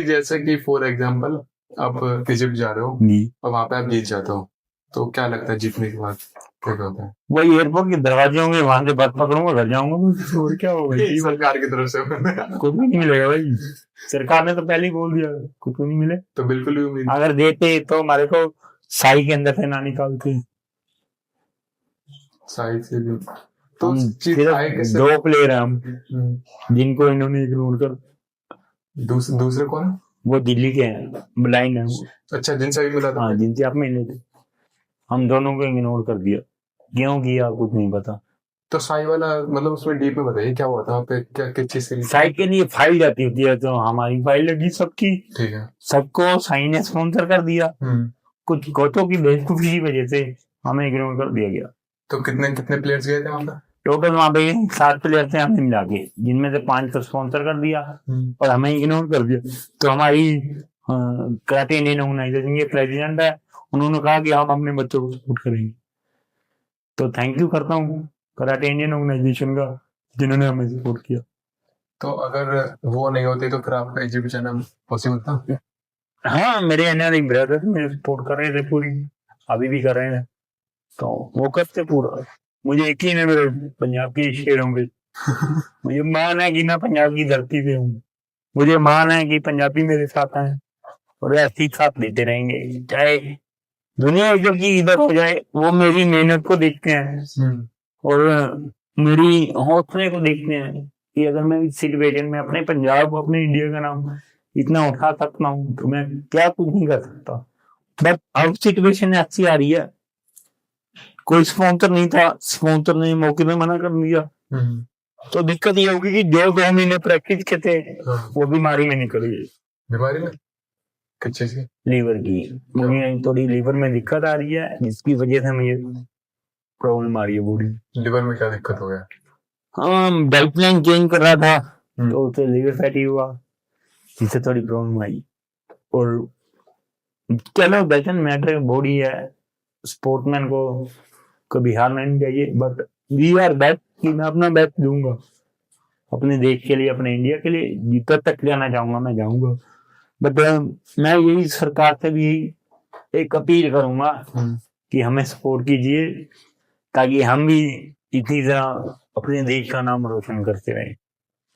जैसे कि for example आप इजिप्ट जा रहे हो जी और वहां पे आप जीत जाते हो, तो क्या लगता है जीतने के बाद क्या क्या होता है? वही एयरपोर्ट के दरवाजे होंगे, वहां से बस पकड़ूंगा, घर जाऊंगा बस, और क्या होगा जी। सरकार की तरफ से कुछ भी नहीं मिलेगा भाई, सरकार ने तो पहले ही बोल दिया कुछ भी नहीं मिले। तो बिल्कुल भी उम्मीद अगर देते तो हमारे को साई के अंदर से ना निकालते। शायद से भी तो हम चीज आए सिर्फ कैसे? 2 प्लेयर हैं हम, हम्म, जिनको इन्होंने इग्नोर कर। दूसरे कौन है? वो दिल्ली के हैं, ब्लाइंड हैं वो। अच्छा, जिनसे भी मिला था हाँ पहले? जिनसे आप मिले थे, हम दोनों को इग्नोर कर दिया। क्यों किया कुछ नहीं पता। तो साई वाला मतलब उसमें डीप में बताइए क्या हुआ था वहाँ पे, क्या किस चीज के लिए? साई के लिए फाइल जाती होती है, तो हमारी फाइल लगी सबकी, ठीक है। सबको साई ने स्पॉन्सर कर दिया। कुछ कोचों की बेवकूफी की वजह से हमें इग्नोर कर दिया गया। तो कितने कितने प्लेयर्स गए थे वहाँ पे? टोटल वहां पे 7 प्लेयर थे हमें मिला के, जिनमें से 5 को स्पॉन्सर कर दिया और हमें इग्नोर कर दिया। तो हमारी कराटे इंडियन ऑर्गेनाइजेशन के प्रेसिडेंट है, उन्होंने कहा कि हम अपने बच्चों को सपोर्ट करेंगे। तो थैंक यू करता हूँ कराटे इंडियन ऑर्गेनाइजेशन का, जिन्होंने हमें सपोर्ट किया। तो अगर वो नहीं होती तो फिर आपका इजिप्ट जाना पॉसिबल था? हाँ मेरे अनर ब्रदर मेरे सपोर्ट कर रहे थे पूरी, अभी भी कर रहे हैं, तो वो करते पूरा। मुझे यकीन है मेरे पंजाब के शेरों पे, मुझे मान है कि मैं पंजाब की धरती पे हूँ, मुझे मान है कि पंजाबी मेरे साथ हैं और ऐसे ही साथ देते रहेंगे, चाहे दुनिया जो की इधर हो जाए। वो मेरी मेहनत को देखते हैं और मेरी हौसले को देखते हैं कि अगर मैं इस सिचुएशन में अपने पंजाब अपने इंडिया का नाम इतना उठा सकता हूँ, तो मैं क्या कुछ नहीं कर सकता। बट अब सिचुएशन ऐसी आ रही है, कोई स्पॉन्सर नहीं था, स्पॉन्सर ने मौके में मना कर दिया, तो दिक्कत ये होगी कि जो 2 महीने प्रैक्टिस के थे वो बीमारी में निकल गए। बीमारी में किस चीज की? लीवर की, मुझे थोड़ी लीवर में दिक्कत आ रही है, जिसकी वजह से मुझे प्रॉब्लम आ रही है बॉडी। लिवर में क्या दिक्कत हो गया? हाँ डाइट प्लान चेंज कर रहा था, तो उससे लीवर फैटी हुआ, जिससे थोड़ी प्रॉब्लम आई। और चलो डजंट मैटर, बॉडी है, स्पोर्टमैन को कभी हारना नहीं चाहिए, बट वी आर बेस्ट कि मैं अपना बेस्ट दूंगा अपने देश के लिए, अपने इंडिया के लिए। जितना तक जाना चाहूंगा मैं जाऊंगा, बट मैं यही सरकार से भी एक अपील करूंगा कि हमें सपोर्ट कीजिए, ताकि हम भी इसी तरह अपने देश का नाम रोशन करते रहें।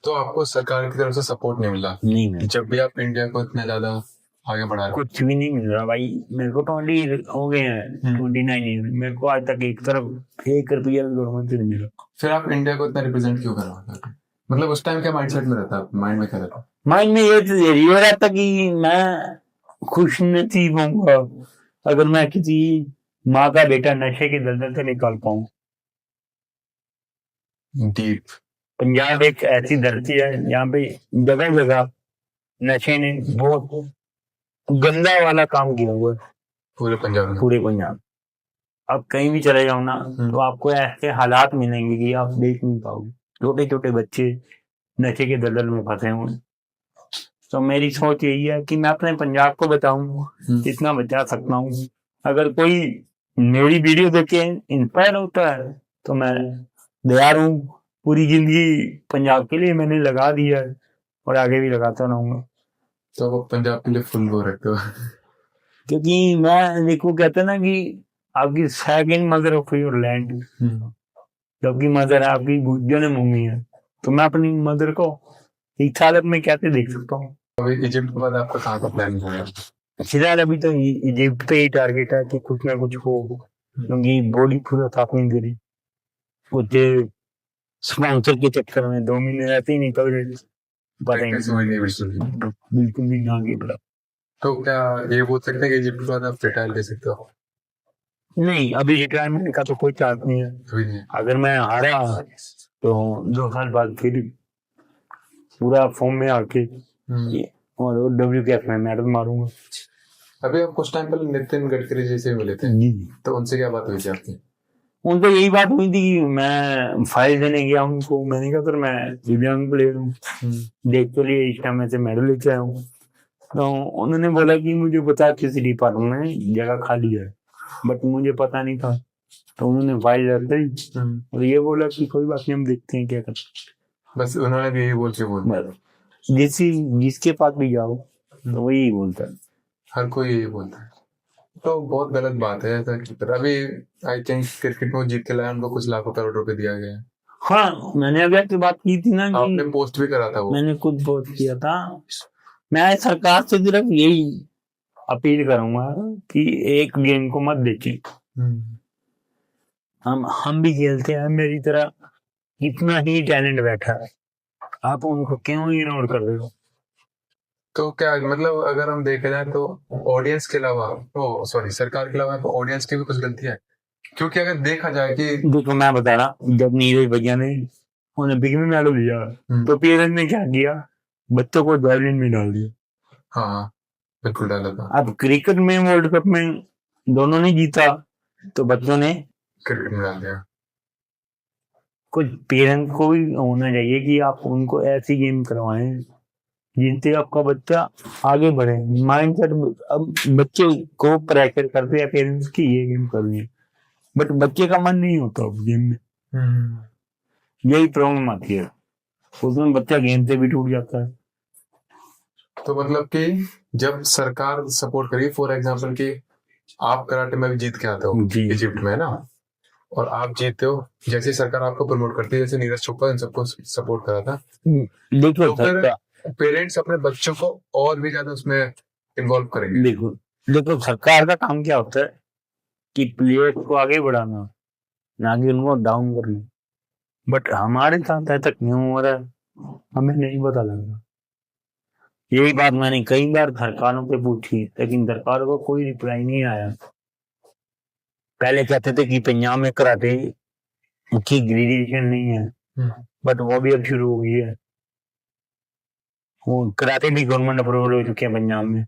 तो आपको सरकार की तरफ से सपोर्ट नहीं मिला? नहीं मिला, जब भी आप इंडिया को इतना ज्यादा आगे बढ़ा रहे? कुछ भी नहीं मिल रहा भाई। मेरे को 20 हो गए हैं, 29 ईयर, मेरे को आज तक एक तरफ 1 रुपया भी गवर्नमेंट से नहीं मिला। फिर आप इंडिया को इतना रिप्रेजेंट क्यों कर रहे हो? मतलब उस टाइम क्या माइंडसेट में रहता, माइंड में क्या रहता? माइंड में ये रहता कि मैं खुश नसीब होऊंगा अगर मैं किसी माँ का बेटा नशे के दलदल से निकाल पाऊं। डीप। पंजाब एक ऐसी धरती है जहाँ पे जगह जगह नशे ने बहुत गंदा वाला काम किया हुआ है, पूरे पंजाब में? पूरे पंजाब। आप कहीं भी चले जाओ ना, तो आपको ऐसे हालात मिलेंगे कि आप देख नहीं पाओगे, छोटे छोटे बच्चे नशे के दलदल में फंसे हुए। तो मेरी सोच यही है कि मैं अपने पंजाब को बताऊं, जितना बचा सकता हूँ। अगर कोई मेरी वीडियो देख के इंस्पायर होता है तो मैं तैयार हूँ, पूरी जिंदगी पंजाब के लिए मैंने लगा दिया है और आगे भी लगाता रहूंगा। तो वो पंजाब के लिए फुल वो रखते हो? क्योंकि मैं देखो कहते हैं ना कि आपकी second mother of your land, जबकि मदर आपकी जन्म भूमि है, तो मैं अपनी मदर को इस हालत में कैसे देख सकता हूँ। अभी इजिप्ट के बाद आपका कहाँ का प्लान है? फिलहाल अभी तो इजिप्ट पे ही टारगेट है कि कुछ ना कुछ हो, क्योंकि बॉडी पूरा साफ नहीं दे रही। कुछ स्पॉन्सर के चक्कर में 2 महीने ऐसे ही निकल गए, पता ही नहीं, बिल्कुल भी ना आगे बढ़ा। तो क्या ये बोल सकते हैं कि इजिप्ट के बाद आप रिटायर ले सकते हो? नहीं, अभी रिटायरमेंट का तो कोई चांस नहीं है। अभी नहीं। अगर मैं हारा तो 2 साल बाद फिर पूरा फॉर्म में आके और WKF में मेडल मारूंगा। अभी आप कुछ टाइम पहले नितिन गडकरी जी से मिले थे, तो उनसे क्या बात हुई थी आपकी? उनसे यही बात हुई थी कि मैं फाइल देने गया उनको, मैंने कहा सर मैं दिव्यांग प्लेयर हूँ, देख तो लिए इस टाइम में से मेडल लेके आया हूँ। तो उन्होंने बोला कि मुझे पता है किसी डिपार्टमेंट में जगह खाली है, बट मुझे पता नहीं था। तो उन्होंने फाइल रख दी और ये बोला कि कोई बात नहीं, हम देखते हैं क्या करते। बस उन्होंने भी यही बोल के बोला? जिसके पास भी जाओ तो वही बोलता है। हर कोई यही बोलता है, तो बहुत गलत बात है ऐसा की तरह। अभी आई थिंक क्रिकेट में वो जीत के लाया, उनको कुछ लाखों करोड़ रुपए दिया गया है। हाँ, मैंने अभी आपसे बात की थी ना आपने कि पोस्ट भी करा था वो। मैंने खुद पोस्ट किया था। मैं सरकार से सिर्फ यही अपील करूंगा कि एक गेम को मत देखें। हम भी खेलते हैं, मेरी तरह इतना ही टैलेंट बैठा है, आप उनको क्यों इग्नोर कर रहे हो? तो क्या मतलब, अगर हम देखे जाए तो ऑडियंस के अलावा, ओ सॉरी, सरकार के अलावा ऑडियंस की भी कुछ गलती है, क्योंकि अगर देखा जाए कि देखो मैं बता रहा, जब नीरज भैया ने ओलंपिक में मेडल लिया तो पेरेंट्स ने क्या किया, बच्चों को जैवलिन में डाल दिया। हाँ बिल्कुल डाला था। अब क्रिकेट में वर्ल्ड कप में दोनों ने जीता तो बच्चों ने क्रिकेट में डाल दिया। कुछ पेरेंट्स को भी होना चाहिए कि आप उनको ऐसी गेम करवाएं जिनसे आपका बच्चा आगे बढ़े। माइंडसेट, अब बच्चे को प्रेशर करते हैं पेरेंट्स की ये गेम करनी है, बट बच्चे का मन नहीं होता उस गेम में। यही प्रॉब्लम आती है, उसमें बच्चा गेम से भी टूट जाता है। तो मतलब कि जब सरकार सपोर्ट करी, फॉर एग्जांपल कि आप कराटे में भी जीत के आते हो जी। इजिप्ट में ना, और आप जीतते हो, जैसे ही सरकार आपको प्रमोट करती है, जैसे नीरज चोपड़ा इन सबको सपोर्ट करा था, देखो तो फिर पेरेंट्स अपने बच्चों को और भी ज्यादा उसमें इन्वॉल्व करेंगे। देखो सरकार का काम क्या होता है कि प्लेयर्स को आगे बढ़ाना, ना कि उनको डाउन करना। बट हमारे साथ ऐसा क्यों हो रहा है हमें नहीं पता लग रहा। यही बात मैंने कई बार सरकारों से पूछी, लेकिन सरकारों को कोई रिप्लाई नहीं आया। पहले कहते थे कि पंजाब में कराटे की ग्रेजुएशन नहीं है, बट वो भी अब शुरू हो गई है। वो कराटे भी गवर्नमेंट अप्रूवल हो चुके हैं पंजाब में।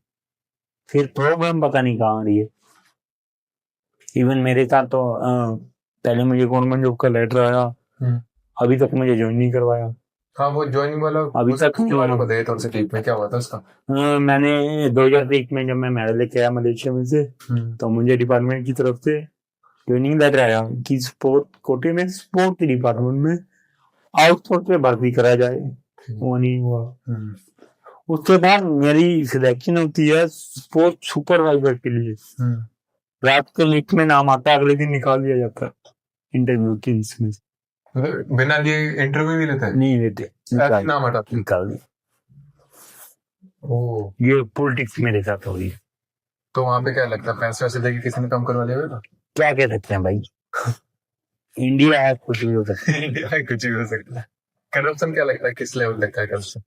फिर प्रॉब्लम पता नहीं कहाँ आ रही है। इवन मेरे साथ तो पहले मुझे गवर्नमेंट जॉब का लेटर आया, अभी तक मुझे ज्वाइन नहीं करवाया। हाँ, वो ज्वाइनिंग वाला अभी तक बताया था उनसे, टीम में क्या हुआ था उसका? मैंने 2023 में जब मैं मेडल लेके आया मलेशिया में से, तो मुझे डिपार्टमेंट की तरफ से ज्वाइनिंग लेटर आया कि स्पोर्ट कोटे में स्पोर्ट डिपार्टमेंट में आउटसोर्स पे भर्ती करा जाए। वो नहीं हुआ। उसके बाद मेरी सिलेक्शन होती है स्पोर्ट सुपरवाइजर के लिए। रात को लिस्ट में नाम आता है, अगले दिन निकाल दिया जाता है इंटरव्यू के इसमें। बिना लिए इंटरव्यू नहीं लेते? नहीं लेते, नाम हटा निकाल दिया। ये पॉलिटिक्स मेरे साथ हो रही है। तो वहां पे क्या लगता है, पैसे वैसे देके किसी ने कम करवा लिया होगा? क्या कह सकते हैं भाई, इंडिया है, कुछ भी हो सकता है। इंडिया है, कुछ भी हो सकता है। करप्शन क्या लगता है, किस लेवल लगता है करप्शन?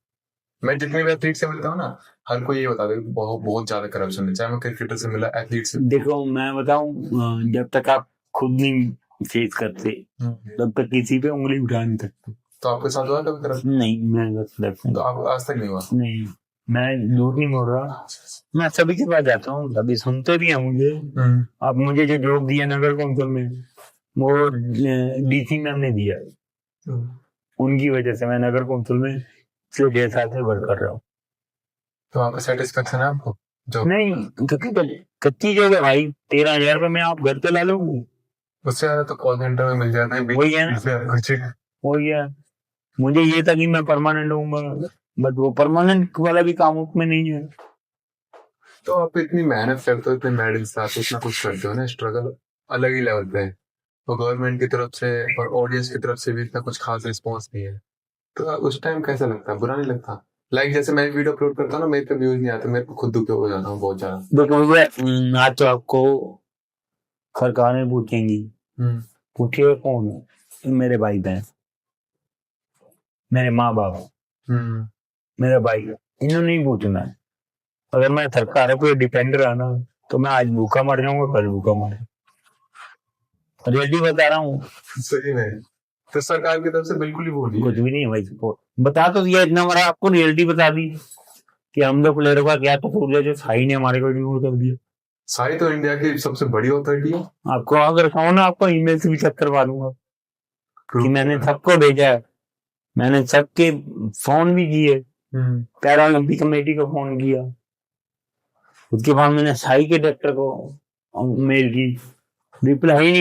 मैं जितने भी एथलीट से मिलता हूँ ना, हर कोई ये बता दे बहुत बहुत ज्यादा करप्शन है, चाहे मैं क्रिकेटर से मिला, एथलीट से। देखो मैं बताऊं, जब तक आप खुद नहीं फेस करते तब तक किसी पे उंगली उठा नहीं सकते। तो आपके साथ हुआ कभी करप्शन? नहीं, मैं तो आप आज तक नहीं हुआ? नहीं, मैं झूठ नहीं बोल रहा। मैं सभी के पास जाता हूँ, सभी सुनते भी हैं मुझे। अब मुझे जो जॉब दिया नगर कौंसिल में, वो डीसी मैम ने दिया। उनकी वजह से मैं नगर कौंसिल में 6 साल से वर्क कर रहा हूँ। तो आपका सेटिस्फेक्शन है आपको? जो नहीं, क्योंकि कच्ची जगह भाई, 13,000 रुपये में आप घर पे ला लो। उससे ज्यादा तो कॉल सेंटर में मिल जाता है। वही है ना, वही है। मुझे ये था कि मैं परमानेंट हूँ, बट वो परमानेंट वाला भी काम उसमें नहीं है। तो आप इतनी मेहनत करते हो, इतने मेडल्स लाते हो, इतना कुछ करते हो ना, स्ट्रगल अलग ही लेवल पे है। तो गवर्नमेंट की तरफ से और ऑडियंस की तरफ से भी इतना कुछ खास रिस्पॉन्स नहीं है, तो उस टाइम कैसा लगता है? बुरा नहीं लगता? लाइक जैसे मैं वीडियो अपलोड करता हूँ ना, मेरे पे व्यूज नहीं आते, मेरे को खुद दुख हो जाता हूँ बहुत ज्यादा। देखो आज तो आपको सरकारें पूछेंगी, पूछिए कौन है? मेरे भाई बहन, मेरे माँ बाप, मेरा भाई, इन्होंने नहीं पूछना है। अगर मैं सरकार पे डिपेंड रहा ना, तो मैं आज भूखा मर जाऊंगा, कल भूखा मर। रियलिटी बता रहा हूँ। सही में तो सरकार की तरफ से बिल्कुल ही बोली कुछ भी नहीं है भाई। सपोर्ट बता तो दिया, इतना बड़ा आपको रियलिटी बता दी कि हम लोग प्लेयरों का क्या कसूर है जो साई ने हमारे को इग्नोर कर दिया। साई तो इंडिया की सबसे बड़ी अथॉरिटी है। आपको अगर कहूँ ना, आपको ईमेल से भी चेक करवा दूंगा कि मैंने सबको भेजा है, मैंने सबके फोन भी किए, पैरा ओलंपिक कमेटी को फोन किया, उसके बाद मैंने साई के डायरेक्टर को मेल की, रिप्लाई नहीं।